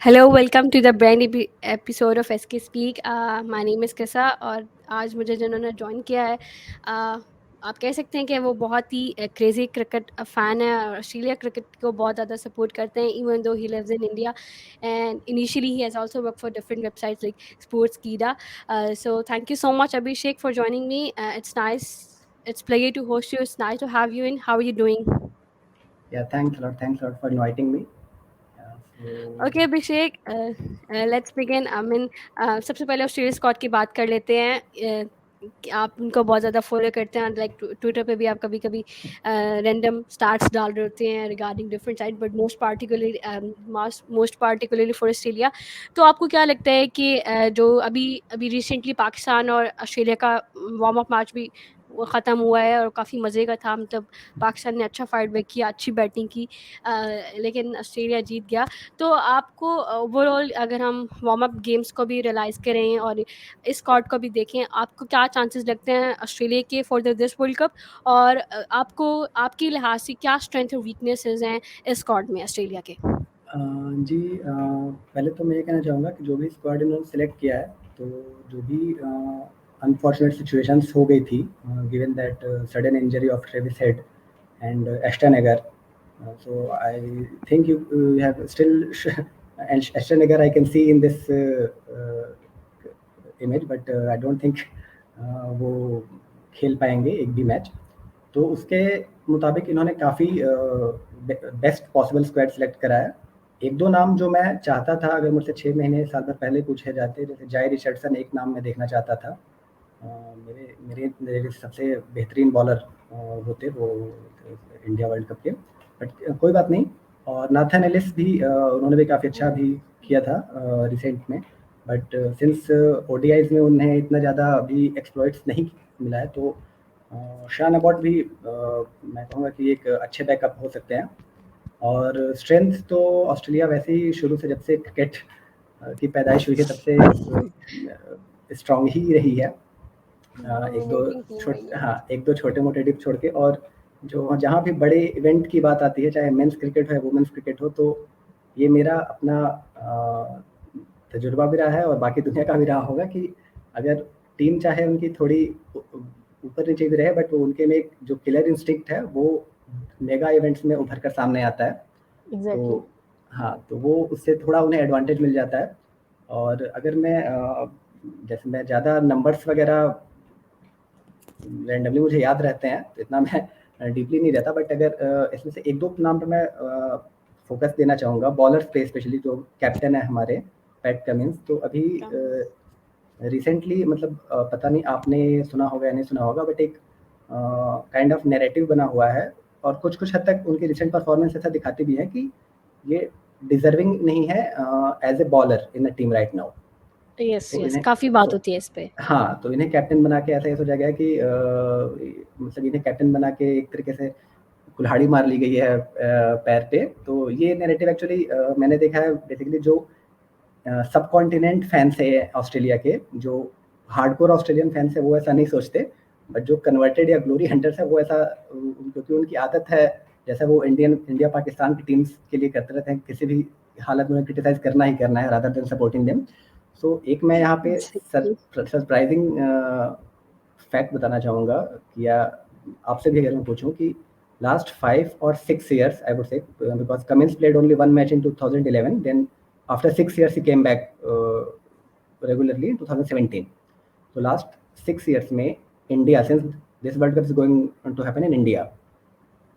Hello, welcome to the brand episode of SK speak. My name is किसा और आज मुझे जिन्होंने जॉइन किया है, आप कह सकते हैं कि वो बहुत ही क्रेज़ी क्रिकेट फ़ैन है और ऑस्ट्रेलिया क्रिकेट को बहुत ज़्यादा सपोर्ट करते हैं, even though he lives in India and initially he has also work for different websites like Sportskeeda. So thank you so much Abhishek for joining me. It's pleasure to host you. It's nice to have you in. How are you doing? Yeah, thanks a lot. Thanks a lot for inviting me. So okay Abhishek, let's begin. I mean, सबसे पहले Australia squad की बात कर लेते हैं। कि आप उनको बहुत ज़्यादा फॉलो करते हैं, लाइक ट्विटर पे भी आप कभी कभी रैंडम स्टार्ट्स डाल रहे होते हैं regarding different side, but most particularly for Australia. तो आपको क्या लगता है कि जो अभी अभी रिसेंटली पाकिस्तान और ऑस्ट्रेलिया का वार्म अप मैच भी वो ख़त्म हुआ है और काफ़ी मज़े का था, मतलब पाकिस्तान ने अच्छा फाइट बैक किया, अच्छी बैटिंग की, लेकिन ऑस्ट्रेलिया जीत गया। तो आपको ओवरऑल अगर हम वार्म अप गेम्स को भी रियलाइज़ करें और इस स्क्वाड को भी देखें, आपको क्या चांसेस लगते हैं ऑस्ट्रेलिया के for the this world cup? और आपको आपके लिहाज से क्या स्ट्रेंथ और वीकनेसेस हैं इस स्क्वाड में ऑस्ट्रेलिया के? जी, पहले तो मैं ये कहना चाहूँगा कि जो भी स्क्वाड इन्होंने सेलेक्ट किया है, तो जो भी अनफॉर्चुनेट सिचुएशंस हो गई थी, given that sudden injury of Travis Head and Ashton Agar, so I think you have still and Ashton Agar I can see in this image, but I don't think वो खेल पाएंगे एक भी match. तो उसके मुताबिक इन्होंने काफ़ी बेस्ट पॉसिबल स्क्वाड सेलेक्ट करा है। एक दो नाम जो मैं चाहता था, अगर मुझसे 6 महीने साल भर पहले पूछे जाते, जैसे जाय रिचर्डसन एक नाम मैं देखना चाहता था। मेरे मेरे मेरे सबसे बेहतरीन बॉलर होते वो इंडिया वर्ल्ड कप के, बट कोई बात नहीं। और नाथन एलिस भी उन्होंने भी काफ़ी अच्छा भी किया था रिसेंट में, बट सिंस ओडीआईज में उन्हें इतना ज़्यादा अभी एक्सप्लॉइट्स नहीं मिला है, तो शान अबॉट भी मैं कहूँगा कि एक अच्छे बैकअप हो सकते हैं। और स्ट्रेंथ तो ऑस्ट्रेलिया वैसे ही शुरू से, जब से क्रिकेट की पैदाइश हुई है, तब से स्ट्रांग ही रही है। डोमिनेटिंग टीम रही है। एक दो छोटे मोटे डिप छोड़ के, और जो जहाँ भी बड़े इवेंट की बात आती है, चाहे मेंस क्रिकेट हो या वुमेन्स क्रिकेट हो, तो ये मेरा अपना तजुर्बा भी रहा है और बाकी दुनिया का भी रहा होगा कि अगर टीम चाहे उनकी थोड़ी ऊपर नीचे भी रहे, बट वो उनके में एक जो किलर इंस्टिंक्ट है वो मेगा इवेंट्स में उभर कर सामने आता है। एग्जैक्टली। तो हाँ, तो वो उससे थोड़ा उन्हें एडवांटेज मिल जाता है। और अगर मैं जैसे मैं ज़्यादा नंबर्स वगैरह रैंडमली मुझे याद रहते हैं, तो इतना मैं डीपली नहीं रहता, बट अगर इसमें से एक दो नाम पर मैं फोकस देना चाहूँगा बॉलर्स पे, स्पेशली जो कैप्टन है हमारे पैट कमिंस। तो अभी रिसेंटली, मतलब पता नहीं आपने सुना होगा या नहीं सुना होगा, बट एक काइंड ऑफ नैरेटिव बना हुआ है, और कुछ कुछ हद तक उनकी रिसेंट परफॉर्मेंस ऐसा दिखाती भी है कि ये डिजर्विंग नहीं है as a bowler in the team right now. Yes तो यस, इन्हें काफ़ी बात तो होती है इस पे। हाँ, तो इन्हें कैप्टन बना के ऐसा ये सोचा गया कि मतलब इन्हें कैप्टन बना के एक तरीके से कुल्हाड़ी मार ली गई है पैर पे। तो ये नैरेटिव एक्चुअली मैंने देखा है, बेसिकली जो सब कॉन्टिनेंट फैंस है ऑस्ट्रेलिया के, जो हार्डकोर ऑस्ट्रेलियन फैंस है, वो ऐसा नहीं सोचते, बट जो कन्वर्टेड या ग्लोरी हंटर्स है वो ऐसा, क्योंकि उनकी आदत है, जैसा वो इंडिया पाकिस्तान की टीम्स के लिए करते रहते हैं, किसी भी हालत में क्रिटिसाइज करना ही करना है रादर देन सपोर्टिंग देम। सो एक मैं यहाँ पे सरप्राइजिंग फैक्ट बताना चाहूँगा कि, या आपसे भी अगर मैं पूछूँ कि last 5 or 6 years, I would say, because Cummins played only one match in 2011. Then after 6 years, he came back regularly in 2017. So last 6 years में India, since this World Cup is going to happen in India,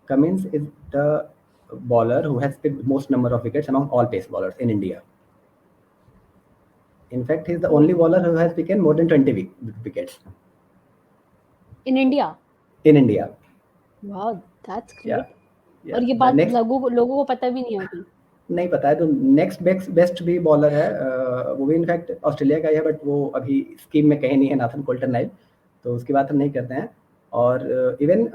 Cummins is the bowler who has picked most number of wickets among all pace bowlers in India. In fact, he is the only bowler who has taken more than 20 wickets in India. in India. Wow, that's Yeah, great. yeah. और ये The बात next, लोगों को पता भी नहीं होगी। नहीं पता है, तो नेक्स्ट बेस्ट भी बॉलर है, वो भी इनफैक्ट ऑस्ट्रेलिया का ही है, बट वो अभी स्कीम में कहीं नहीं है, नाथन कोल्टरनाइल, तो उसकी बात हम नहीं करते हैं। और इवन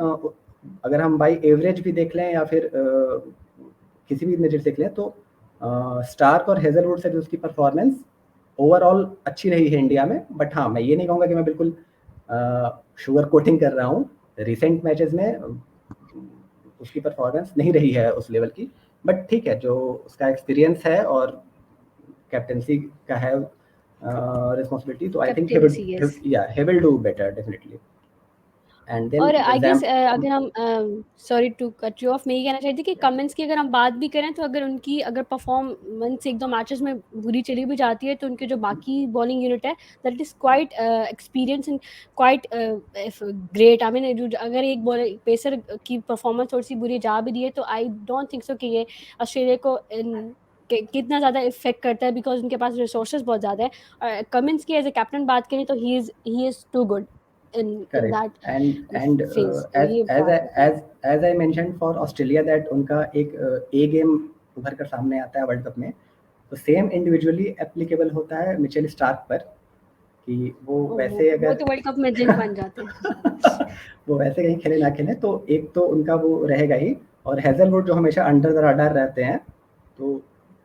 अगर हम बाई एवरेज भी देख लें या फिर किसी भी नज़र से देख लें, तो स्टार्क और हेजलवुड से भी उसकी परफॉर्मेंस ओवरऑल अच्छी रही है इंडिया में। बट हाँ, मैं ये नहीं कहूँगा कि मैं बिल्कुल शुगर कोटिंग कर रहा हूँ। रिसेंट मैचेस में उसकी परफॉर्मेंस नहीं रही है उस लेवल की, बट ठीक है, जो उसका एक्सपीरियंस है और कैप्टेंसी का है रिस्पांसिबिलिटी, तो I think captaincy, yes. he will do better definitely. And then और आई गेस Zampa, अगर हम sorry to cut you off, मैं ये कहना चाहती थी कि कमेंस की अगर हम बात भी करें तो अगर उनकी अगर परफॉर्मेंस एक दो मैचेस में बुरी चली भी जाती है तो उनके जो बाकी बॉलिंग यूनिट है that is quite experience and quite great. I mean अगर एक बॉलर पेसर की परफॉर्मेंस थोड़ी सी बुरी जा भी दी है तो आई डोंट थिंक सो कि ये ऑस्ट्रेलिया को कितना ज़्यादा इफेक्ट करता है, बिकॉज उनके पास रिसोर्सेज बहुत ज़्यादा है। कमिंस की एज ए कैप्टन बात करें तो he is too good in correct. that And phase, तो ये बात होती है। as I mentioned for Australia that उनका एक ए गेम उभर कर सामने आता है वर्ल्ड कप में, तो सेम इंडिविजुअली एप्लीकेबल होता है मिचेल स्टार्क पर कि वो वैसे वो अगर तो वर्ल्ड कप में जिन बन जाते हैं। वो वैसे कहीं खेले ना खेले तो एक तो उनका वो रहेगा ही, और हेजलवुड जो हमेशा अंडर द रडार रहते हैं तो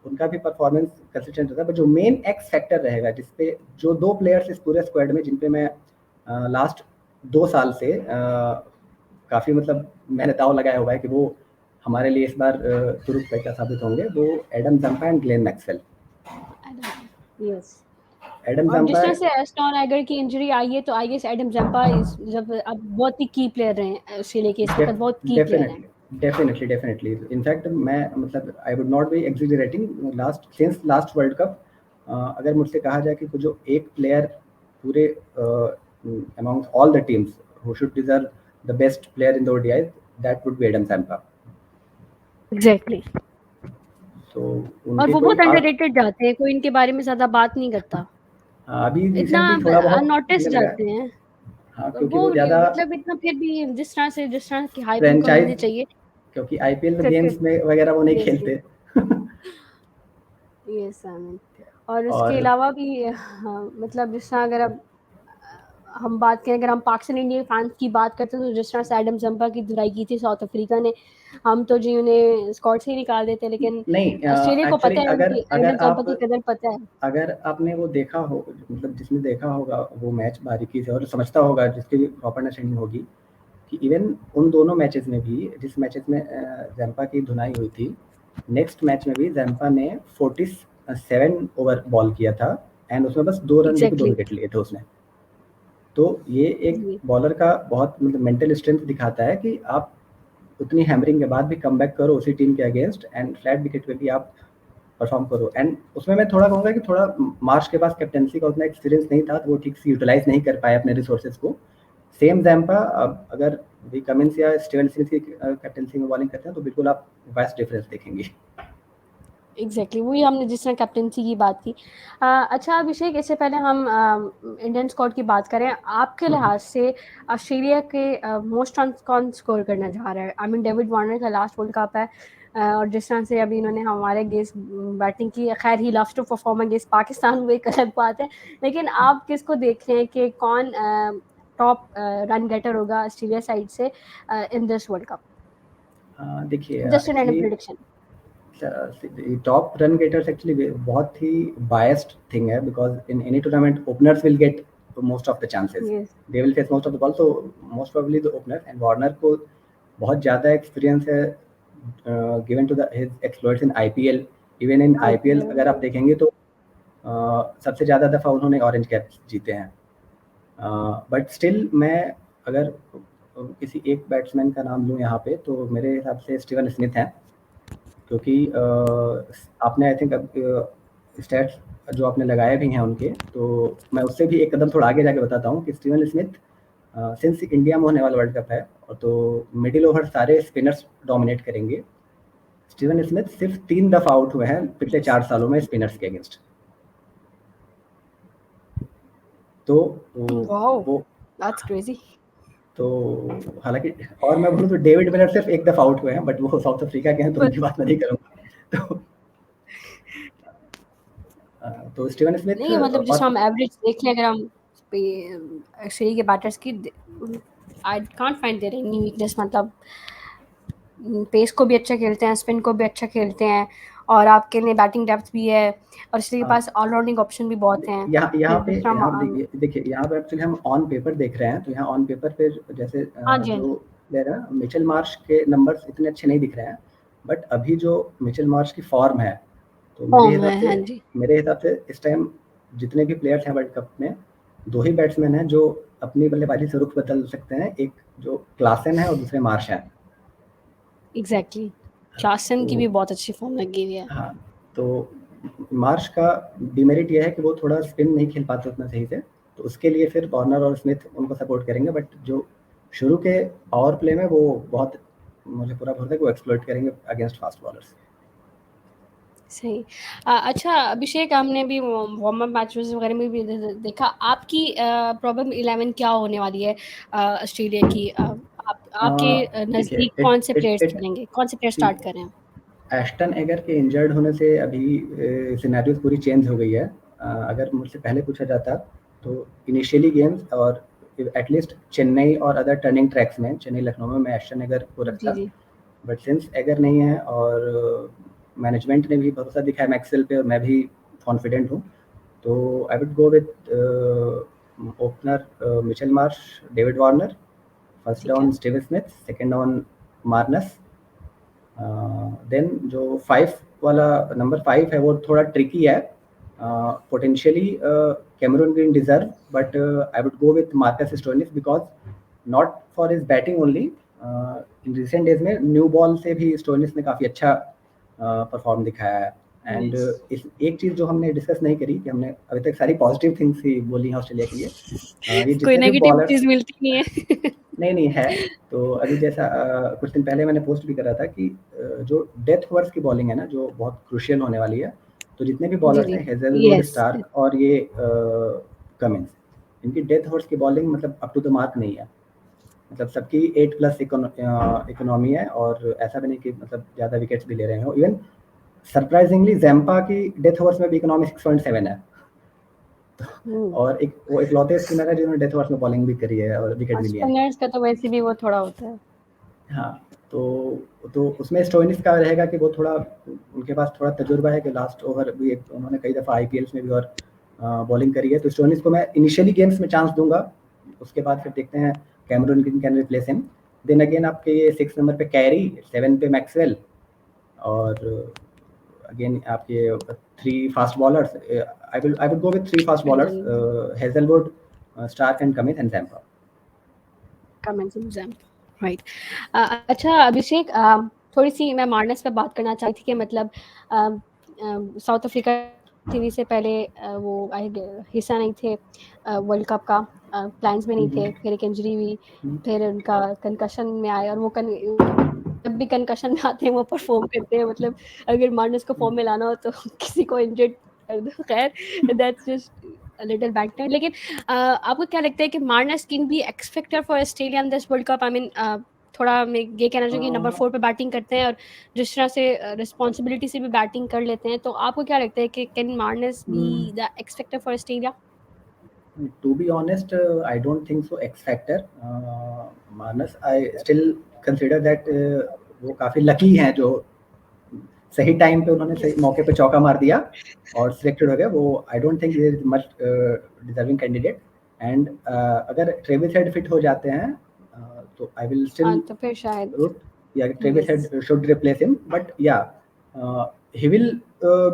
उनका भी परफॉर्मेंस कंसिस्टेंट रहता है, बट जो मेन एक्स फैक्टर रहेगा जिसपे जो 2 प्लेयर्स इस पूरे स्क्वाड में जिन पे मैं लास्ट 2 साल से काफ़ी मतलब मैंने दांव लगाया हुआ है कि वो हमारे लिए इस बार तुरुप का साबित होंगे, वो Adam Zampa and Glenn Maxwell. Yes, Adam और जिस जम्पा तरह से एस्टन एगर की इंजरी आई है तो I guess Adam Zampa is जब अब बहुत ही की प्लेयर रहे हैं ऑस्ट्रेलिया के, इस वक्त बहुत की प्लेयर हैं। डेफिनेटली इनफैक्ट मैं मतलब I would not be exaggerating, last world cup अगर मुझसे कहा जाए कि जो एक प्लेयर पूरे amongst all the teams who should deserve the best player in the ODIs, that would be Adam Zampa. Exactly. So और उनके वो कोई बहुत अंडररेटेड जाते हैं, कोई इनके बारे में ज्यादा बात नहीं करता, अभी इतना रिसेंटली थोड़ा बहुत अननोटिस लगा, जाते हैं। हाँ क्योंकि वो वो ज़्यादा मतलब इतना फिर भी जिस तरह की हाइप उनको फ्रेंचाइज, मिलनी चाहिए क्योंकि आईपीएल में क्रिकेट, गेम्स में वगैरह वो नहीं यस खेलते। यस आई मीन, और उसके और अलावा भी हाँ, मतलब जिस तरह अगर अब हम बात करें, अगर हम पाकिस्तान इंडिया फैंस की बात करते हैं तो जिस तरह से एडम जम्पा की धुलाई की थी साउथ अफ्रीका ने, हम तो जी उन्हें स्क्वाड से ही निकाल देते, लेकिन नहीं ऑस्ट्रेलिया को एक्चुअली पता है अगर उनकी अगर एडम जम्पा आप की कदर पता है। अगर आपने वो देखा हो, मतलब जिसने देखा होगा वो मैच बारीकी से और समझता होगा, जिसकी भी प्रॉपर अंडरस्टैंडिंग होगी कि इवन उन दोनों मैचेस में भी, जिस मैचेस में जैम्पा की धुनाई हुई थी, नेक्स्ट मैच में भी जैम्पा ने 47 ओवर बॉल किया था एंड उसमें बस 2 रन देके 2 एग्जैक्टली विकेट लिए थे उसने। तो ये एक जी, बॉलर का बहुत मतलब मेंटल स्ट्रेंथ दिखाता है कि आप उतनी हैमरिंग के बाद भी कमबैक करो उसी टीम के अगेंस्ट एंड फ्लैट विकेट पे भी आप परफॉर्म करो। एंड उसमें मैं थोड़ा कहूँगा कि थोड़ा मार्श के पास कैप्टेंसी का उतना एक्सपीरियंस नहीं था, तो वो ठीक से यूटिलाइज नहीं कर पाए अपने रिसोर्सेज को। सेम जैम्पा अगर वी कमिंस या स्टीवन स्मिथ की कैप्टेंसी में बॉलिंग करते हैं तो बिल्कुल आप वास्ट डिफरेंस देखेंगे। एग्जैक्टली वही हमने जिस तरह कैप्टेंसी की बात की। अच्छा अभिषेक, इससे पहले हम इंडियन स्क्वाड की बात करें, आपके लिहाज से ऑस्ट्रेलिया के मोस्ट रन कौन स्कोर करना चाह रहा है? आई मीन डेविड वार्नर का लास्ट वर्ल्ड कप है, और जिस तरह से अभी इन्होंने हमारे अगेंस्ट बैटिंग की, खैर he loves to perform against Pakistan, वो एक अलग बात है, लेकिन आप किसको देख रहे हैं कि कौन टॉप रन गेटर होगा ऑस्ट्रेलिया साइड से इन दिस वर्ल्ड कप? देखिए just an actually prediction. Top run getters actually बहुत ही बायस्ड थिंग है, because in any tournament openers will get most of the chances, yes they will face most of the ball, तो most probably the opener. And Warner को बहुत ज़्यादा experience है given to the his exploits in IPL. Even in IPL IPL अगर आप देखेंगे तो सबसे ज़्यादा दफ़ा उन्होंने ऑरेंज कैप जीते हैं। बट स्टिल मैं अगर किसी एक बैट्समैन का नाम लूँ यहाँ पे तो मेरे हिसाब से स्टीवन स्मिथ हैं, क्योंकि आपने आई थिंक स्टैट्स जो आपने लगाए भी हैं उनके, तो मैं उससे भी एक कदम थोड़ा आगे जाके बताता हूँ कि स्टीवन स्मिथ सिंस इंडिया में होने वाला वर्ल्ड कप है और तो मिडिल ओवर सारे स्पिनर्स डोमिनेट करेंगे। स्टीवन स्मिथ सिर्फ 3 दफ़ा आउट हुए हैं पिछले 4 सालों में स्पिनर्स के अगेंस्ट। तो वाओ वो दैट्स क्रेजी। तो हालांकि और मैं बोलूँ तो डेविड मिलर सिर्फ 1 दफ़ा आउट हुए हैं, बट वो साउथ अफ्रीका के हैं तो उनकी बात मैं नहीं करूँगा। तो स्टीवन स्मिथ नहीं मतलब जिस और हम एवरेज देख लें, अगर हम ऑस्ट्रेलिया के बैटर्स की, I can't find their any weakness, मतलब पेस को भी अच्छा खेलते हैं, स्पिन को भी अच्छा खेलते हैं, और आपके लिए बैटिंग डेप्थ भी है, और इसके पास ऑलराउंडिंग ऑप्शन भी बहुत हैं। यहाँ पे जिस तरह यहाँ देखिए यहाँ पे एक्चुअली हम ऑन पेपर देख रहे हैं, तो यहाँ ऑन पेपर पे जैसे हाँ जी, हाँ जो जी। प्लेयर है मिचेल मार्श के नंबर्स इतने अच्छे नहीं दिख रहे हैं, बट अभी जो मिचेल मार्श की फॉर्म है तो मेरे फॉर्म हिसाब है, से हाँ जी। मेरे हिसाब से इस टाइम जितने भी प्लेयर्स हैं वर्ल्ड कप में, 2 ही बैट्समैन हैं जो अपनी बल्लेबाजी से रुख बदल सकते हैं। एक जो क्लासन है और दूसरे मार्श हैं। एग्ज़ैक्टली। क्लासन की तो भी बहुत अच्छी फॉर्म लगी हुई है। हाँ, तो मार्श का डिमेरिट ये है कि वो थोड़ा स्पिन नहीं खेल पाते उतना सही से, तो उसके लिए फिर वार्नर और स्मिथ उनको सपोर्ट करेंगे। बट जो शुरू के पावर प्ले में वो बहुत, मुझे पूरा भरोसा है कि वो एक्सप्लॉइट करेंगे अगेंस्ट फास्ट बॉलर्स। सही। अच्छा अभिषेक, हमने भी वार्म अप मैचेस वगैरह में भी देखा, आपकी प्रॉब्लम 11 क्या होने वाली है ऑस्ट्रेलिया की? आपके देखिए, नज़दीक कौन से इट प्लेयर्स इट चलेंगे? कौन से प्लेयर सी स्टार्ट करें? एस्टन एगर के इंजर्ड होने से अभी सिनेरियोज पूरी चेंज हो गई है। अगर मुझसे पहले पूछा जाता तो इनिशियली गेम्स और एटलीस्ट चेन्नई और अदर टर्निंग ट्रैक्स में, चेन्नई लखनऊ में मैं एस्टन एगर को जी, रखता। जी। बट सिंस एगर नहीं है और मैनेजमेंट ने भी भरोसा दिखाया मैक्सवेल पे और मैं भी कॉन्फिडेंट हूँ, तो I would go with opener Mitchell Marsh, David Warner, first ठीक है। Down Steve Smith, second down Marnus. Then जो 5 वाला नंबर 5 है वो थोड़ा ट्रिकी है। Potentially Cameron Green deserve, but I would go with Marcus Stoinis because not for his batting only. In recent days में new ball से भी Stoinis ने काफ़ी अच्छा परफॉर्म दिखाया है। And nice. इस एक चीज़ जो हमने डिस्कस नहीं करी कि हमने अभी तक सारी पॉजिटिव थिंग्स ही बोली हैं ऑस्ट्रेलिया के लिए। ये कोई जितने भी नेगेटिव बॉलर्स, चीज़ मिलती नहीं है। नहीं, नहीं है। तो अभी जैसा कुछ दिन पहले मैंने पोस्ट भी करा था कि जो डेथ ओवर्स की बॉलिंग है ना, जो बहुत क्रूशियल होने वाली है, तो जितने भी जी, बॉलर्स जी। हैं हेज़लवुड, यस। स्टार्क और ये कमिंस, इनकी डेथ ओवर्स की बॉलिंग मतलब अप टू द मार्क नहीं है। मतलब सबकी 8 प्लस इकोनॉमी है और ऐसा भी नहीं कि मतलब ज़्यादा विकेट्स भी ले रहे हो। इवन सरप्राइजिंगली ज़ैम्पा की डेथ ओवर्स में भी इकोनॉमी 6.7 है। हुँ। और एक वो इकलौते स्पिनर है जिन्होंने डेथ ओवर्स में बॉलिंग भी करी है और विकेट भी लिए हैं। स्पिनर्स का तो वैसे भी वो थोड़ा होता है। हाँ, तो उसमें स्टोइनिस का रहेगा कि वो थोड़ा, उनके पास थोड़ा तजुर्बा है कि लास्ट ओवर भी उन्होंने कई दफ़ा आईपीएल्स में भी और बॉलिंग करी है। तो स्टोइनिस को मैं इनिशियली गेम्स में चांस दूंगा, उसके बाद फिर देखते हैं Cameron Green can replace him. Then again आपके ये 6 नंबर पे कैरी, 7 पे मैक्सवेल और अगेन आपके 3 fast bowlers. I will go with 3 fast हाँ बॉलर्स, जी। Hazlewood, Starc and Cummins and Zampa. Comments exam. Right. अच्छा अभिषेक, थोड़ी-सी मैं मार्नस पे बात करना चाहती थी कि मतलब साउथ अफ्रीका सीरीज़ से पहले वो हिस्सा नहीं थे वर्ल्ड कप का, प्लान्स में नहीं थे, फिर एक इंजरी हुई, फिर उनका कंकशन में आए और वो जब भी कंकशन में आते हैं वो परफॉर्म करते हैं। मतलब अगर मार्नस को फॉर्म में लाना हो तो किसी को इंजर्ड कर दो, खैर that's just a little batter. लेकिन आपको क्या लगता है कि Marnus can be X factor for Australia in this world cup? I mean थोड़ा मैं ये कहना चाहूँगी नंबर 4 पे बैटिंग करते हैं और जिस तरह से रिस्पॉन्सिबिलिटी से भी बैटिंग कर लेते हैं, तो आपको क्या लगता है कि can Marnus be the x factor for Australia? To be honest, I don't think so X Factor. Manas I still consider that वो काफ़ी लकी हैं जो सही टाइम पे उन्होंने सही मौके पे चौका मार दिया और सिलेक्टेड हो गए। वो I don't think he is much deserving candidate. And अगर ट्रेविस हेड फिट हो जाते हैं तो आई विल हाँ, स्टिल तो फिर शायद root, yeah, Travis yes. head should replace him. But yeah, he will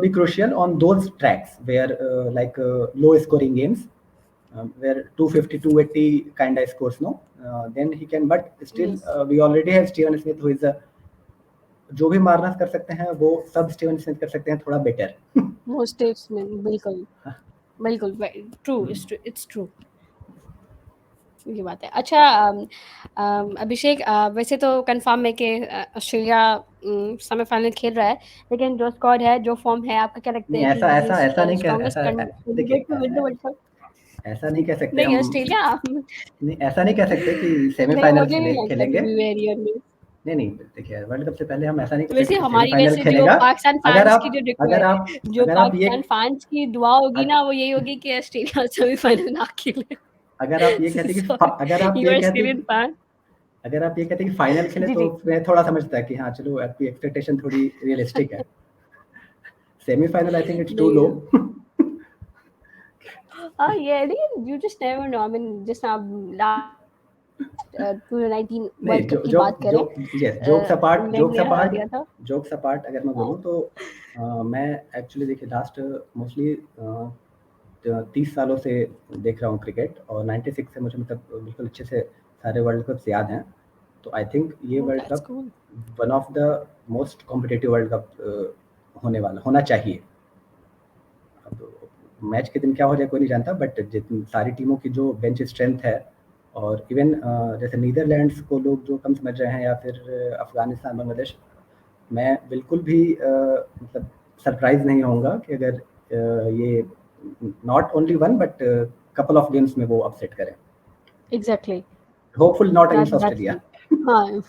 be crucial on those tracks where like low scoring games, where 250, 280 kind of scores, no? Then he can, but still yes. we already have Steven Smith who is a, जो भी Marnus कर सकते हैं वो सब Steven Smith कर सकते हैं थोड़ा बेटर। मोस्ट स्टेट्स में बिल्कुल, बिल्कुल ट्रू, इट्स ट्रू। ये बात है। अच्छा अभिषेक, वैसे तो कंफर्म है कि ऑस्ट्रेलिया सेमीफाइनल खेल रहा है, लेकिन जो स्क्वाड है, जो फॉर्म है, आपका क्या लगता नहीं, है कि ऐसा ही ऐसा इज ऐसा नहीं कह स्ट्रॉन्गेस्ट ऐसा देखिए candidate to win the world cup? ऐसा नहीं कह सकते नहीं हम। ऑस्ट्रेलिया। नहीं, ऐसा नहीं कह सकते कि नहीं सेमीफाइनल मुझे नहीं लगता टू खेलेंगे। Be very honest. नहीं, नहीं, देखिए वर्ल्ड कप से पहले हम ऐसा नहीं कह वैसे सकते कि हमारी सेमीफाइनल वैसे जो खेलेगा। पाकिस्तान अगर फैंस की आप जो अगर आप जो अगर आप ये पाकिस्तान फैंस की दुआ होगी अग ना, वो यही होगी कि ऑस्ट्रेलिया सेमीफाइनल ना खेले। अगर आप ये कहते कि सॉरी, अगर आप यू ये आर कहते ऑस्ट्रेलियन कि फैन। अगर आप ये कहते कि फाइनल खेले जी, तो जी। मैं थोड़ा समझता है कि हाँ, चलो आपकी एक्सपेक्टेशन थोड़ी रियलिस्टिक है। Semifinal I think it's too low. नहीं। yeah, you just never know. I mean, just now last 2019 नहीं, वर्ल्ड कप की बात करें, यस, इंग्लैंड जोक्स ने हरा अपार्ट दिया था। जोक्स अपार्ट अगर मैं हाँ। बोलूँ तो मैं एक्चुअली देखिए लास्ट मोस्टली 30 सालों से देख रहा हूँ क्रिकेट, और 96 से मुझे मतलब बिल्कुल अच्छे से सारे वर्ल्ड कप्स याद हैं। तो आई थिंक ये oh, world that's cup cool. One of the most competitive world cup होना चाहिए। अब मैच के दिन क्या हो जाए कोई नहीं जानता, बट जितनी सारी टीमों की जो बेंच स्ट्रेंथ है, और इवन जैसे नीदरलैंड्स को लोग जो कम समझ रहे हैं, या फिर अफ़गानिस्तान, बांग्लादेश, मैं बिल्कुल भी मतलब सरप्राइज़ नहीं होऊँगा कि अगर ये not only one but couple of games में वो अपसेट करें। Exactly, hopeful not against that's Australia. हाँ,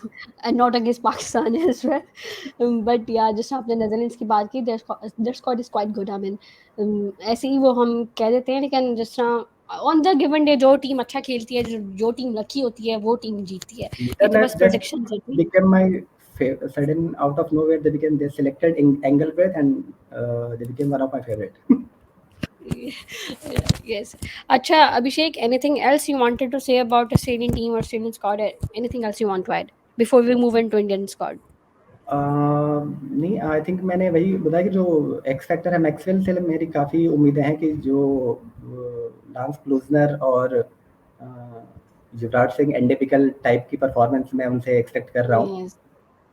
and not against Pakistan as well, but या जैसे आपने नेदरलैंड्स की बात की, their squad is quite good. I mean ऐसे ही वो हम कह देते हैं, लेकिन जिस तरह ऑन द गिवन डे जो टीम अच्छा खेलती है, जो टीम लकी होती है, वो टीम जीतती है। ये तो बस Netherlands just प्रेडिक्शन है। became my sudden out of nowhere. They selected in Engelbreth, and they became one of my favorite. Yes. Acha, Abhishek, anything else you wanted to say about Australian team or Australian squad? Anything else you want to add before we move into Indian squad? नहीं, I think मैंने वही बताया कि जो x factor है Maxwell से मेरी काफ़ी उम्मीदें हैं कि जो लांस क्लूजनर और युवराज सिंह एंडेपिकल टाइप की परफॉर्मेंस मैं उनसे एक्सपेक्ट कर रहा हूँ Yes.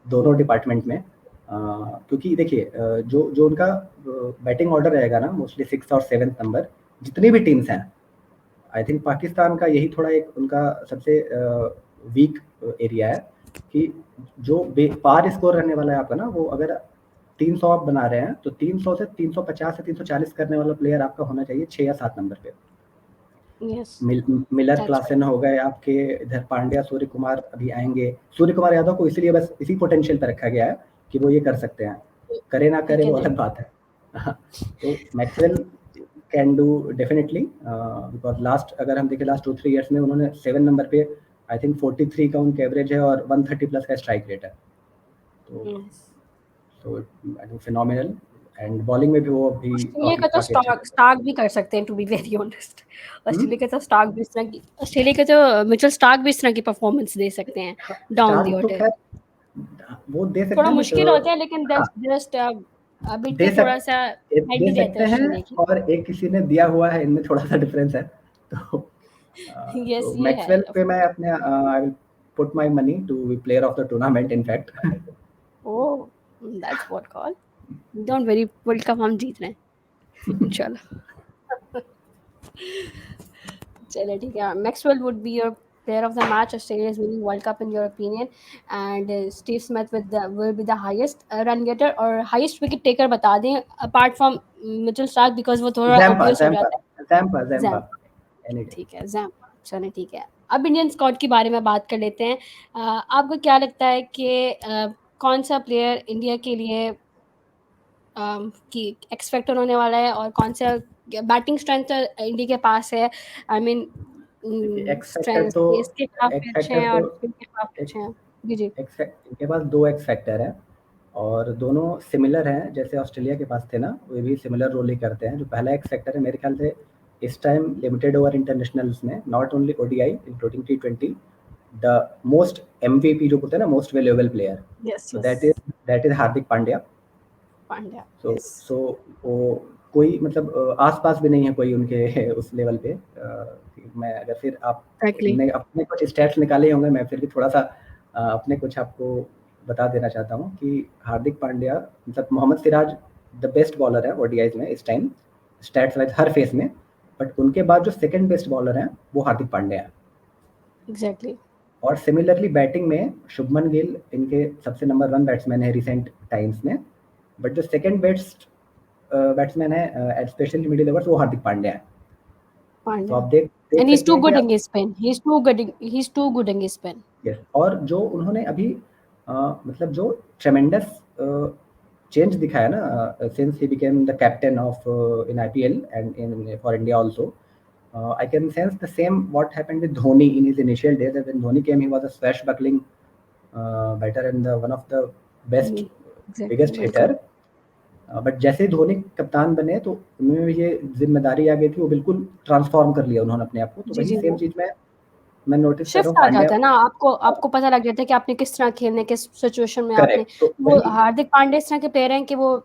दोनों डिपार्टमेंट में। क्योंकि देखिए जो जो उनका बैटिंग ऑर्डर रहेगा ना, मोस्टली 6 और 7 नंबर, जितनी भी टीम्स हैं, आई थिंक पाकिस्तान का यही थोड़ा एक उनका सबसे वीक एरिया है कि जो पार स्कोर रहने वाला है आपका ना, वो अगर 300 आप बना रहे हैं तो 300 से 350 से 340 करने वाला प्लेयर आपका होना चाहिए 6 या 7 नंबर पे। Yes. Miller That's right. Klaasen हो गए आपके, इधर पांड्या, सूर्य कुमार अभी आएंगे। सूर्य कुमार यादव को इसलिए बस इसी पोटेंशियल पर रखा गया है कि वो ये कर सकते हैं, करे ना He करे वो can do. अलग बात है। तो Maxwell can do definitely, because last अगर हम देखें लास्ट 2-3 ईयर्स में उन्होंने 7 नंबर पे आई थिंक 43 का उनका एवरेज है और 130 प्लस का स्ट्राइक रेट है। तो Yes. I think phenomenal, and bowling में भी वो अभी ऑस्ट्रेलिया काफी का तो काफी अच्छा कर स्टार्क भी कर सकते हैं, टू बी वेरी ऑनेस्ट। रहे हैं। ऑस्ट्रेलिया का तो स्टार्क भी इस तरह की ऑस्ट्रेलिया का तो मिचेल स्टार्क भी इस तरह की परफॉर्मेंस दे सकते हैं हाँ, डाउन द स्टार्क तो ऑर्डर। खैर वो दे सकते थोड़ा हैं, मुश्किल होता है, लेकिन हाँ, जस्ट अभी दे तो सक थोड़ा सा हेड दे ही रहता सकते है हैं, ऑस्ट्रेलिया की। और एक किसी ने दिया हुआ है, इनमें थोड़ा-सा डिफरेंस है। तो यस, तो ये है मैक्सवेल ऑफ पे मैं कोर्स। अपने I will put my money to be player of the tournament in fact. Oh, that's what call. Don't worry, world cup हम जीत रहे हैं। चलो। चलो ठीक है, Maxwell would be your player of the match. Australia is winning World Cup in your opinion, and Steve Smith will be the highest run getter or highest wicket taker, बता दें, apart from Mitchell Starc, because वो थोड़ा Zampa obvious हो Zampa जाता है। Zampa Zampa jam, any day. ठीक है, jam. चलो ठीक है, अब इंडियन स्क्वाड के बारे में बात कर लेते हैं। आपको क्या लगता है कि कौन सा प्लेयर इंडिया के लिए कि एक्स फैक्टर होने वाला है, और कौन सा बैटिंग स्ट्रेंथ इंडिया के पास है? आई मीन देखिए एक्स फैक्टर स्ट्रेंथ तो पेस के काफी एक्स अच्छे फैक्टर हैं तो और स्पिन के काफी एक अच्छे हैं। जी जी। एक्स इनके पास 2 एक्स फैक्टर हैं, और दोनों सिमिलर हैं, जैसे ऑस्ट्रेलिया के पास थे ना, वो भी सिमिलर रोल ही करते हैं। जो पहला एक्स फैक्टर है मेरे ख्याल से इस टाइम लिमिटेड ओवर इंटरनेशनल्स में, नॉट ओनली ओडीआई इंक्लूडिंग टी20, द मोस्ट एमवीपी जो होता है ना, मोस्ट वैल्यूएबल प्लेयर, यस तो yes. That is Hardik Pandya. Pandya, so yes. So वो कोई मतलब आस-पास भी नहीं है कोई उनके उस लेवल पे। मैं अगर फिर एग्जैक्टली। आपने अपने कुछ स्टैट्स निकाले होंगे, मैं फिर भी थोड़ा-सा अपने कुछ आपको बता देना चाहता हूँ कि हार्दिक पांड्या मतलब Mohammed Siraj the best bowler है ओडीआईज़ में इस टाइम, स्टैट्स वाइज़ हर फेस में, बट उनके बाद जो सेकंड बेस्ट बॉलर हैं, वो हार्दिक पांड्या हैं। एग्जैक्टली। और सिमिलरली बैटिंग में शुभमन गिल इनके सबसे नंबर 1 बैट्समैन है रिसेंट टाइम्स में, बट जो सेकंड बेस्ट बैट्समैन है स्पेशली मिडिल ओवर्स, वो हार्दिक पांड्या है। तो पांड्या, आप देख देख एंड ही इज सकते टू हैं कि गुड आप in his spin, he is too good in his spin. Yes, और जो उन्होंने अभी मतलब जो ट्रेमेंडस चेंज दिखाया ना since he became the captain of in IPL and in for India also, I can sense the same what happened with Dhoni in his initial days. That when Dhoni came, he was a swashbuckling batter and one of the best, exactly, biggest hitter. बिल्कुल। But जैसे ही धोनी कप्तान बने तो उनमें ये जिम्मेदारी आ गई थी, वो बिल्कुल ट्रांसफॉर्म कर लिया उन्होंने अपने आप को। तो जी वही जी, सेम वो चीज़ मैं नोटिस कर रहा हूँ शिफ्ट आ पांड्या। जाता है ना, आपको हाँ, आपको पता लग जाता है कि आपने किस तरह खेलने, किस सिचुएशन में आपने। करेक्ट, तो वो वही हार्दिक पांड्या इस तरह के प्लेयर हैं कि वो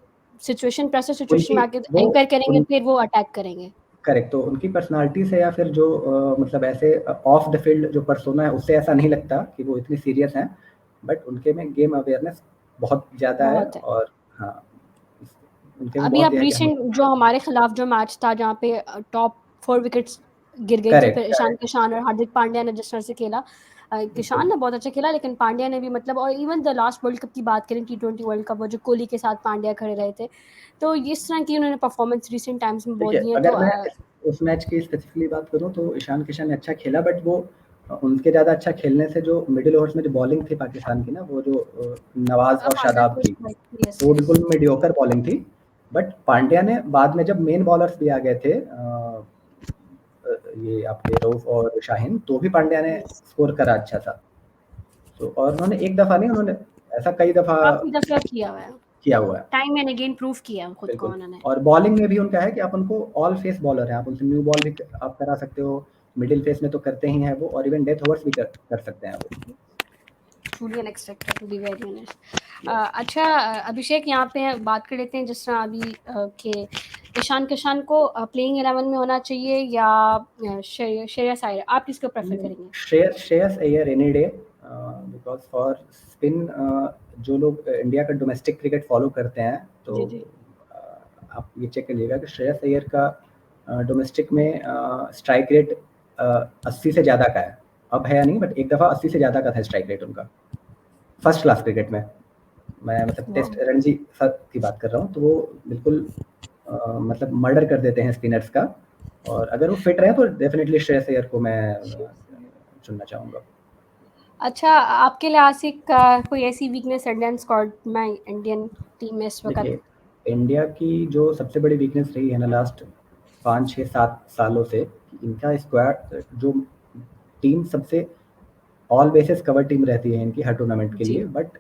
सिचुएशन प्रेशर सिचुएशन में आके वो एंकर करेंगे, उन फिर वो अटैक करेंगे। करेक्ट, तो उनकी पर्सनैलिटी से या फिर जो मतलब ऐसे ऑफ द फील्ड जो पर्सोना है, उससे ऐसा नहीं लगता कि वो इतनी सीरियस हैं, बट उनके में गेम अवेयरनेस बहुत ज़्यादा है। बहुत है। और हाँ, उनके में अभी बहुत आप ये है कि हम रिसेंट जो हमारे खिलाफ जो मैच था जहाँ पे टॉप 4 विकेट्स गिर गई थी, करेक्ट, फिर ईशान करेक्ट, किशान और हार्दिक पांड्या ने जिस तरह से खेला, किशान बिल्कुल। ने बहुत अच्छा खेला, लेकिन पांड्या ने भी मतलब, और even the last world cup की बात करें, T20 वर्ल्ड कप, वो जो कोहली के साथ पांड्या खड़े रहे थे, तो इस तरह की उन्होंने परफॉर्मेंस रिसेंट टाइम्स में बहुत देखिए, दी है। तो अगर मैं उस मैच की स्पेसिफिकली बात करूँ तो ईशान किशन ने अच्छा खेला, बट वो उनके ज़्यादा अच्छा खेलने से जो मिडिल ओवर्स में जो बॉलिंग थी पाकिस्तान की ना, वो जो नवाज़ और शादाब की, यस तो वो यस बिल्कुल मीडियोकर बॉलिंग थी। बट पांड्या ने बाद में जब मेन बॉलर्स भी आ गए थे, ये आपके रऊफ और शाहीन, तो भी पांड्या ने यस, स्कोर करा अच्छा सा। तो और उन्होंने एक दफ़ा नहीं, उन्होंने ऐसा कई दफ़ा काफी दफा किया हुआ है, किया हुआ है। टाइम एंड अगेन प्रूव किया है खुद को बिल्कुल। उन्होंने। और बॉलिंग में भी उनका है कि आप उनको ऑल फेस बॉलर हैं, आप उनसे न्यू बॉल भी आप करा सकते हो, मिडिल फेस में तो करते ही हैं वो, और इवन डेथ ओवर्स भी कर सकते हैं वो। truly unexpected to be very honest. Yes. अच्छा, अभिषेक, यहाँ पे बात कर लेते हैं जिस तरह अभी के ईशान किशान को प्लेइंग 11 में होना चाहिए या श्रेयस अय्यर, आप किसको प्रेफर करेंगे? Shreyas Iyer any day, because for spin, जो लोग इंडिया का डोमेस्टिक क्रिकेट फॉलो करते हैं, तो जी जी आप ये चेक करिएगा कि श्रेयस अय्यर का डोमेस्टिक में स्ट्राइक रेट 80 से ज़्यादा का है। अब है या नहीं, बट एक दफ़ा 80 से ज़्यादा का था स्ट्राइक रेट उनका, फर्स्ट क्लास क्रिकेट में। मैं मतलब वाह, टेस्ट रणजी की बात कर रहा हूँ, तो वो बिल्कुल मतलब मर्डर कर देते हैं स्पिनर्स का। और अगर वो फिट रहे तो डेफिनेटली श्रेयस अय्यर को मैं चुनना चाहूँगा। अच्छा, आपके लिहाज से कोई ऐसी वीकनेस इंडियन स्क्वाड में, इंडियन टीम में इस वक्त? देखिए, इंडिया की जो सबसे बड़ी वीकनेस रही है ना लास्ट 5, 6, 7 सालों से, इनका स्क्वाड जो टीम सबसे ऑल बेसिस कवर टीम रहती है इनकी हर टूर्नामेंट के जी लिए, बट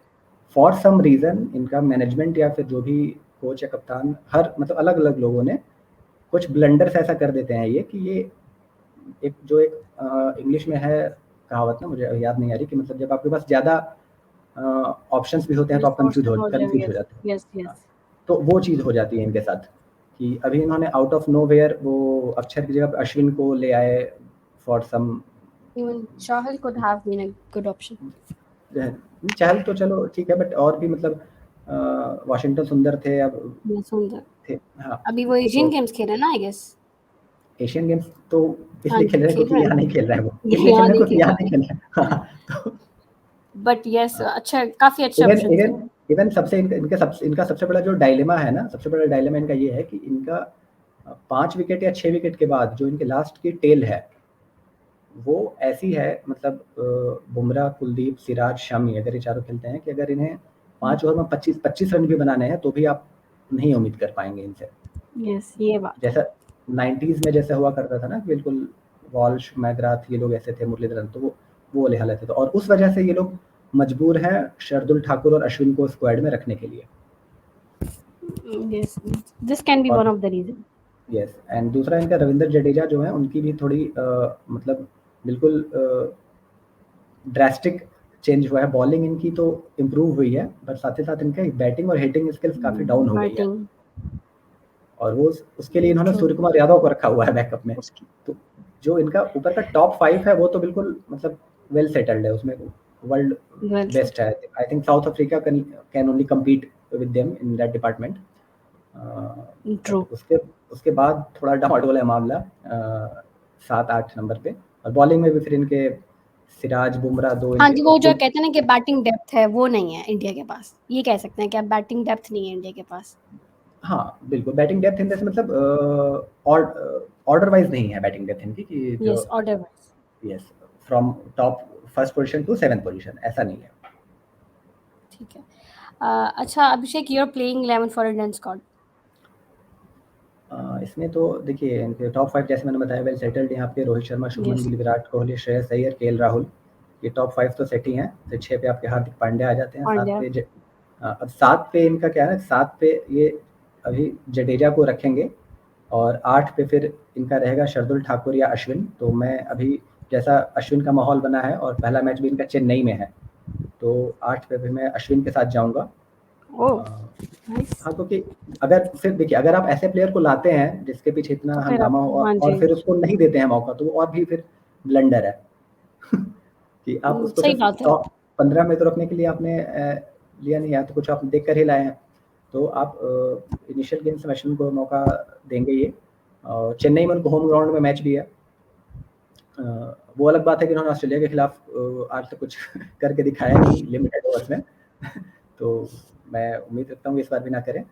फॉर सम रीज़न इनका मैनेजमेंट या फिर जो भी कोच या कप्तान, हर मतलब अलग-अलग लोगों ने कुछ ब्लंडर्स ऐसा कर देते हैं ये कि ये एक जो एक इंग्लिश में है कहावत ना, मुझे याद नहीं आ रही, कि मतलब जब आपके पास ज़्यादा ऑप्शंस भी होते हैं तो आप रिसोर्सेज हो जाएंगे। कन्फ्यूज़ हो यस जाते हैं। यस हाँ, यस। तो वो चीज़ हो जाती है इनके साथ, कि अभी इन्होंने आउट ऑफ नोवेयर वो अक्षर की जगह पे अश्विन को ले आए for some. Even Chahal could have been a good option. Chahal तो चलो ठीक है, बट और भी मतलब वाशिंगटन सुंदर थे, अब मैं सुंदर, थे। हाँ, अभी वो एशियन तो गेम्स खेल रहे हैं ना, आई गेस। एशियन गेम्स तो हाँ इसलिए खेल रहे हैं खेल क्योंकि रहे यहाँ हैं, नहीं खेल रहा है वो, ये इसलिए खेल यहाँ रहे हैं नहीं क्योंकि खेल यहाँ रहे, नहीं खेल रहा है। हाँ, तो बट यस, अच्छा, काफी अच्छे इवन ऑप्शन थे। इवन इवन सबसे इनका सबसे बड़ा जो डायलेमा है ना, सबसे बड़ा डायलेमा इनका ये है कि इनका 5 विकेट या 6 विकेट के बाद जो इनके लास्ट की टेल है, वो ऐसी है, मतलब बुमराह, कुलदीप, सिराज, शमी, अगर ये चारों खेलते हैं, कि अगर इन्हें 5 ओवर में 25 रन भी बनाने हैं तो भी आप नहीं उम्मीद कर पाएंगे इनसे। यस, ये बात है। जैसा 90s में जैसे हुआ करता था ना, बिल्कुल वॉल्श, मैकग्राथ, ये लोग ऐसे थे, मुरलीधरन, तो वो वाले हालत है। तो और उस वजह से ये लोग मजबूर हैं शार्दुल ठाकुर और अश्विन को स्क्वाड में रखने के लिए। Yes, this can be one or of the reason. Yes, and दूसरा इनका रविंद्र जडेजा जो है, उनकी भी थोड़ी मतलब बिल्कुल ड्रास्टिक चेंज हुआ है। बॉलिंग इनकी तो इम्प्रूव हुई है, बट साथ ही साथ इनका बैटिंग और हिटिंग स्किल्स काफ़ी डाउन हो गई है। बैटिंग, और वो उसके लिए इन्होंने ट्रू, सूर्य कुमार यादव को रखा हुआ है बैकअप में। उसकी तो जो इनका ऊपर का टॉप 5 है वो तो बिल्कुल मतलब वेल सेटल्ड है, उसमें वर्ल्ड वेल बेस्ट है। I think south Africa can only compete with them in that department. True. But उसके बाद थोड़ा डामाडोल है मामला 7-8 नंबर पे। और बॉलिंग में भी फिर इनके सिराज, बुमराह, दो हाँ इनके जी, वो जो कुल। कहते हैं ना कि बैटिंग डेप्थ है, वो नहीं है इंडिया के पास, ये कह सकते हैं कि अब बैटिंग डेप्थ नहीं है इंडिया के पास। हाँ, बिल्कुल बैटिंग डेप्थ इन द मतलब ऑर्डर वाइज नहीं है बैटिंग डेप्थ इनकी, कि जो yes, order wise. Yes, from top first position to 7th position ऐसा नहीं है। ठीक है। अच्छा Abhishek, you are playing 11 for Indian squad. इसमें तो देखिए इनके टॉप 5 जैसे मैंने बताया वेल सेटल्ड यहाँ पे, रोहित शर्मा, शुभमन यस, गिल, विराट कोहली, श्रेयस अय्यर, केएल राहुल, ये टॉप 5 तो सेट ही हैं। फिर 6 पे आपके हार्दिक पांड्या आ जाते हैं, 7 पांड्या। पे अब 7 पे इनका क्या है ना, 7 पे ये अभी जडेजा को रखेंगे, और 8 पे फिर इनका रहेगा शार्दुल ठाकुर या अश्विन। तो मैं अभी जैसा अश्विन का माहौल बना है और पहला मैच भी इनका चेन्नई में है, तो 8 पे भी मैं अश्विन के साथ जाऊँगा। ओह! नाइस। हाँ, क्योंकि अगर फिर देखिए अगर आप ऐसे प्लेयर को लाते हैं जिसके पीछे इतना तो फिर आप हंगामा हो हाँ और जी। फिर उसको नहीं देते हैं मौका, तो वो और भी फिर ब्लंडर है। कि आप उसको सही सिर्फ़ बात है। टॉप 15 में तो रखने के लिए आपने लिया नहीं है, तो कुछ आप देख कर ही लाए हैं। तो आप इनिशियल गेम्स में अश्विन को मौका देंगे ही। चेन्नई में उनको होम ग्राउंड में मैच भी है। वो अलग बात है कि उन्होंने ऑस्ट्रेलिया के खिलाफ आज तक कुछ करके दिखाया नहीं लिमिटेड ओवर्स में। तो मैं उम्मीद रखता हूँ कि इस बार भी ना करें।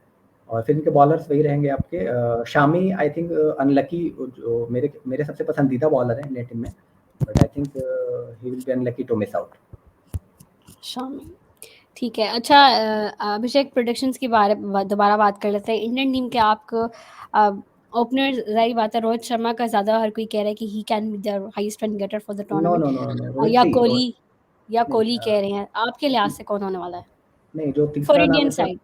और फिर इनके बॉलर्स वही रहेंगे आपके शामी आई थिंक अनलकी जो मेरे मेरे सबसे पसंदीदा बॉलर हैं इंडियन टीम में, but I think he will be unlucky to miss out. Shami, ठीक है। अच्छा अभिषेक प्रेडिक्शंस के बारे में दोबारा बात कर लेते हैं। इंडियन टीम के आपको ओपनर ज़ाहिर बात है रोहित शर्मा का ज़्यादा हर कोई कह रहा है कि he can be the highest run getter for the no, tournament no, no, no, Rohit या सी रोहित कोहली नहीं कह रहे हैं। आपके लिहाज से कौन होने वाला है नहीं, जो फॉर तीसरा नाम इंडियन है साइड?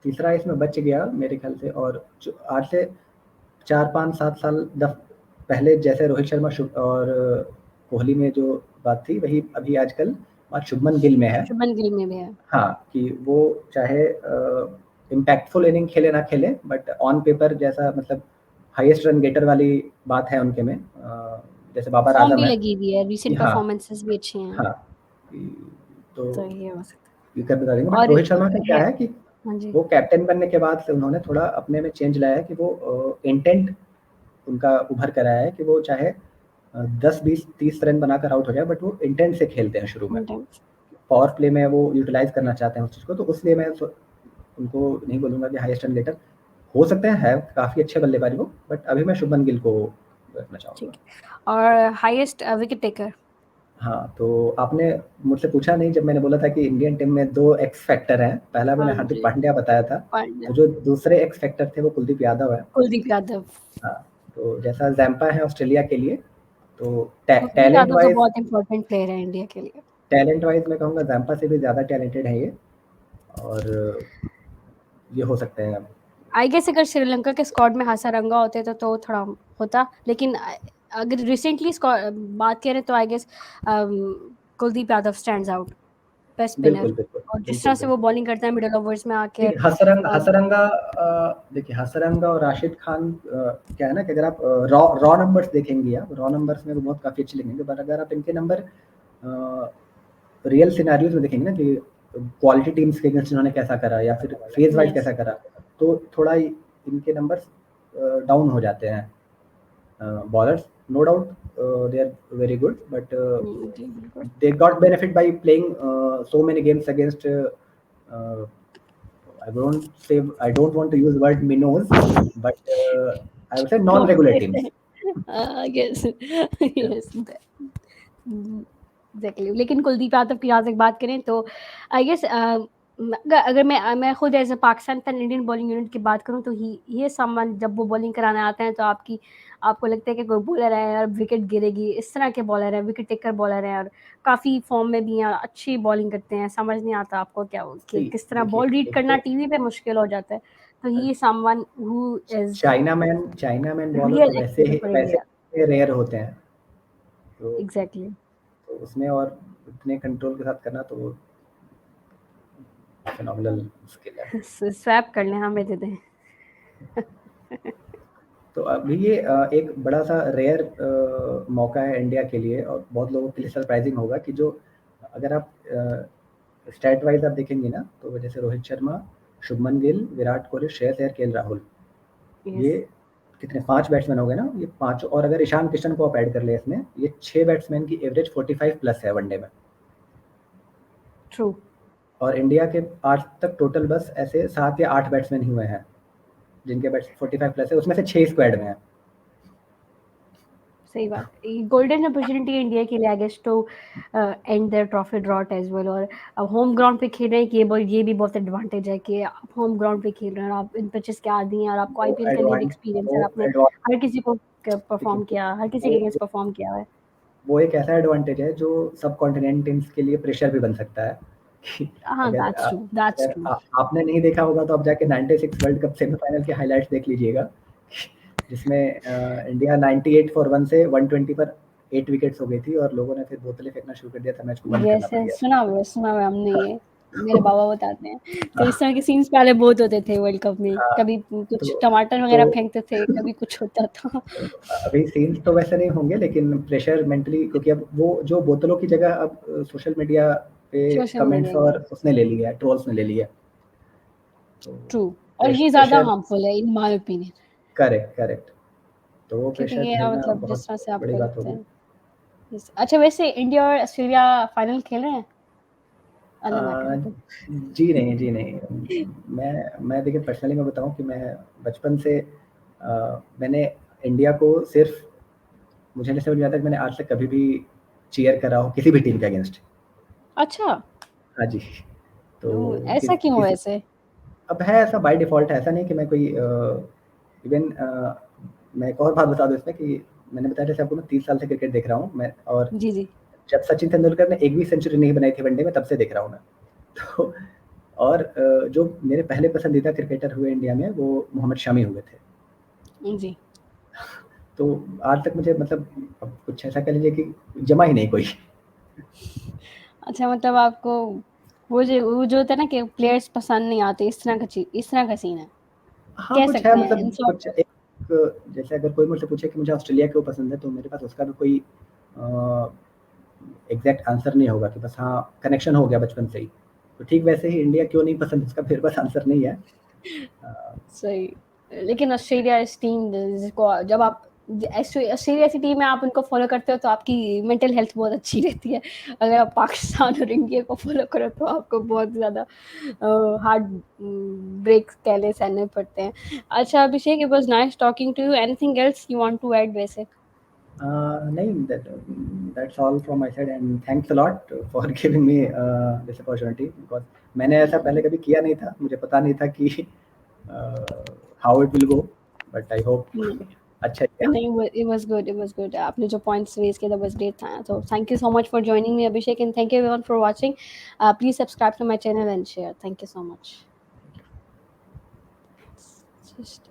तीसरा इसमें बच गया मेरे ख्याल से। और जो आज से 4, 5, 7 साल पहले जैसे रोहित शर्मा और कोहली में जो बात थी वही अभी आजकल बात शुभमन गिल में है। शुभमन गिल में भी है। हाँ, कि वो चाहे इम्पैक्टफुल इनिंग खेले ना खेले, बट ऑन पेपर जैसा मतलब हाईएस्ट रन गेटर वाली बात है उनके में। जैसे बाबर फॉर्म आजम भी है लगी हुई है, कि रीसेंट हाँ, परफॉर्मेंसेस भी अच्छी हैं। हाँ, कि तो तो ये हो सकता ये कर बता देंगे। है बट और रोहित शर्मा का क्या है है कि हाँ जी। वो कैप्टन बनने के बाद से उन्होंने थोड़ा अपने में चेंज लाया है कि वो इंटेंट उनका उभर कर आया है कि वो चाहे 10, 20, 30 रन बनाकर आउट हो जाए, बट वो इंटेंट से खेलते हैं शुरू में। पावर प्ले में वो यूटिलाइज़ करना चाहते हैं उस चीज़ को, तो इसलिए मैं उनको नहीं बोलूँगा कि हाईएस्ट रन गेटर हो सकते हैं, है काफ़ी अच्छे बल्लेबाज वो, बट अभी मैं शुभमन गिल को रखना चाहूँगा। ठीक है और हाईएस्ट विकेट टेकर? हाँ, तो आपने मुझसे पूछा नहीं जब मैंने बोला था कि इंडियन टीम में 2 एक्स फैक्टर हैं। पहला मैंने हाँ हार्दिक जी, पांड्या बताया था, पांड्या, तो जो दूसरे एक्स फैक्टर थे वो कुलदीप यादव हैं। कुलदीप यादव। हाँ, तो जैसा ज़ैम्पा है ऑस्ट्रेलिया के लिए, तो टे कुलदीप टैलेंट यादव तो वाइज़ बहुत इंपॉर्टेंट प्लेयर है इंडिया के लिए। टैलेंट वाइज़ मैं कहूँगा ज़ैम्पा से भी ज़्यादा टैलेंटेड है ये। और ये हो सकते हैं। आई गेस अगर श्रीलंका के स्क्वाड में हासारंगा होते तो थोड़ा होता, लेकिन अगर रिसेंटली बात करें तो I guess Kuldeep Yadav stands out, best spinner. बिल्कुल, बिल्कुल। और जिस तरह बिल्कुल, से वो बिल्कुल। बॉलिंग करता है मिडल ओवर्स में आके देखिए देखिए हसरंगा और राशिद खान क्या है ना कि अगर आप रॉ नंबर्स देखेंगी आप, रॉ नंबर्स में वो बहुत काफ़ी अच्छे लगेंगे, पर अगर आप इनके नंबर रियल सिनेरियोज़ में देखेंगे ना कि क्वालिटी टीम्स के अगेंस्ट इन्होंने कैसा करा या फिर फेज़ वाइज़ यस कैसा करा, तो थोड़ा इनके नंबर्स डाउन हो जाते हैं। Bowlers no doubt they are very good, but जी बिल्कुल। they got benefit by playing so many games against uh, I don't want to use word minnows, but I would say non-regular teams. Yes Yeah. Yes exactly. लेकिन कुलदीप यादव की जहाँ तक बात करें तो I guess अगर मैं खुद as a Pakistan fan Indian bowling unit की बात करूं तो ही ये सामान जब वो बॉलिंग कराने आते हैं तो आपको लगता है कि कोई बॉलर है और विकेट गिरेगी, इस तरह के बॉलर है, विकेट टेकर बॉलर है और काफ़ी फॉर्म में भी हैं और अच्छी बॉलिंग करते हैं। समझ नहीं आता आपको क्या कि See, किस तरह देखिए बॉल रीड एक करना तो टीवी पे मुश्किल हो जाता है। तो ही someone who is China man bowler real तो एक्सपीरियंस फॉर इंडिया। वैसे रेयर होते हैं। तो, एग्जैक्टली। तो उसमें और इतने कंट्रोल के साथ करना तो फिनोमिनल स्किल है। स्वैप कर लें, हमें दे दें। तो अभी ये एक बड़ा-सा रेयर मौका है इंडिया के लिए और बहुत लोगों के लिए सरप्राइज़िंग होगा कि जो अगर आप स्टैट वाइज़ आप देखेंगे ना, तो जैसे रोहित शर्मा, शुभमन गिल, विराट कोहली, श्रेयस अय्यर, केएल राहुल, यस ये कितने 5 बैट्समैन हो गए ना, ये पाँचों। और अगर ईशान किशन को आप ऐड कर लें इसमें, ये 6 बैट्समैन की एवरेज 45 प्लस है वनडे में। ट्रू। और इंडिया के आज तक टोटल बस ऐसे 7 या 8 बैट्समैन ही हुए हैं, जिनके बैट्स 45 प्लस है, उसमें से 6 स्क्वाड में हैं। सही बात है। गोल्डन अपॉर्चुनिटी है इंडिया के लिए I guess to end their trophy drought as well. और अब होम ग्राउंड पे खेल रहे हैं कि ये भी बहुत एडवांटेज है कि आप होम ग्राउंड पे खेल रहे हैं और आप इन पिचेस के आदी हैं और आपको वो आईपीएल का लिए भी एडवांट एक्सपीरियंस है वो और आपने एडवांट हर किसी को देखिए परफॉर्म किया, हर किसी के वो अगेंस्ट परफॉर्म किया है। वो एक ऐसा एडवांटेज है जो सब कॉन्टिनेंट टीम्स के लिए प्रेशर भी बन सकता है कि हाँ दैट्स अगर ट्रू। आपने नहीं देखा होगा तो आप जाके 96 वर्ल्ड कप सेमीफाइनल के हाइलाइट्स देख लीजिएगा, जिसमें इंडिया 98 फॉर 1 से 120 पर 8 विकेट्स हो गई थी और लोगों ने फिर बोतलें फेंकना शुरू कर दिया था, मैच को बंद करना यस पड़ गया। सुना हुआ है हमने ये। मेरे बाबा बताते हैं। तो इस तरह के सीन्स पहले बहुत होते थे वर्ल्ड कप में, हाँ, कभी कुछ तो टमाटर वगैरह तो फेंकते थे, कभी कुछ होता था। अभी सीन्स तो वैसे नहीं होंगे, लेकिन प्रेशर मेंटली, क्योंकि अब वो जो बोतलों की जगह अब सोशल मीडिया पे सोशल कमेंट्स मीडिया और उसने ले लिया है, ट्रोल्स ने ले लिया है। तो ट्रू, और ये ज़्यादा प्रेशर, हार्मफुल है in my opinion, correct, correct. तो वो क्योंकि प्रेशर ये झेलना मतलब बहुत जिस तरह से आप बड़ी बात करते होगी। हैं। अच्छा, वैसे इंडिया और ऑस्ट्रेलिया फाइनल खेल रहे हैं? अ, अदर मैटर पे। जी नहीं, जी नहीं। मैं देखिए पर्सनली मैं बताऊँ कि मैं बचपन से मैंने इंडिया को सिर्फ़, मुझे नहीं समझ में आता कि मैंने आज तक कभी भी चीयर करा हो किसी भी टीम के अगेंस्ट। अच्छा, हाँ जी, तो ऐसा क्यों किसी, वैसे? अब है ऐसा बाय डिफ़ॉल्ट है, ऐसा नहीं कि मैं कोई इवन मैं एक और बात बता दूँ इसमें कि मैंने बताया जैसे आपको मैं 30 साल से क्रिकेट देख रहा हूँ मैं, और जी, जी। जब सचिन तेंदुलकर ने एक भी सेंचुरी नहीं बनाई थी वनडे में, तब से देख रहा हूँ मैं। तो और जो मेरे पहले पसंदीदा क्रिकेटर हुए इंडिया में वो मोहम्मद शमी हुए थे। जी। तो आज तक मुझे मतलब अब कुछ ऐसा कह लीजिए कि जमा ही नहीं कोई। अच्छा, मतलब आपको वो जो होता है ना कि प्लेयर्स पसंद नहीं आते, इस तरह का सीन है। हाँ, कह कुछ है सकते हैं इन मतलब शॉर्ट। कुछ एक, जैसे अगर कोई मुझसे पूछे कि मुझे ऑस्ट्रेलिया क्यों पसंद है, तो मेरे पास उसका भी कोई अ, एग्ज़ैक्ट आंसर नहीं होगा कि बस हाँ, कनेक्शन हो गया बचपन से ही। तो ठीक वैसे ही इंडिया क्यों नहीं पसंद, इसका मेरे पास आंसर नहीं है। सही। लेकिन ऑस्ट्रेलिया इस टीम जिसको जब आप ऑस्ट्रेलिया ऐसी टीम है, आप उनको फॉलो करते हो तो आपकी मेंटल हेल्थ बहुत अच्छी रहती है। अगर आप पाकिस्तान और इंडिया को फॉलो करो तो आपको बहुत ज़्यादा हार्ड ब्रेक्स कह लें सहने पड़ते हैं। अच्छा Abhishek, it was nice talking to you. Anything else you want to add वैसे? नहीं, that's all from my side and thanks a lot for giving me this opportunity, because मैंने ऐसा पहले कभी किया नहीं था। मुझे पता नहीं था कि how it will go, but I hope अच्छा ही गया। नहीं, it was good. आपने जो पॉइंट्स रेज़ किए, that was great था। So thank you so much for joining me, Abhishek, and thank you everyone for watching. Please subscribe to my channel and share. Thank you so much. Just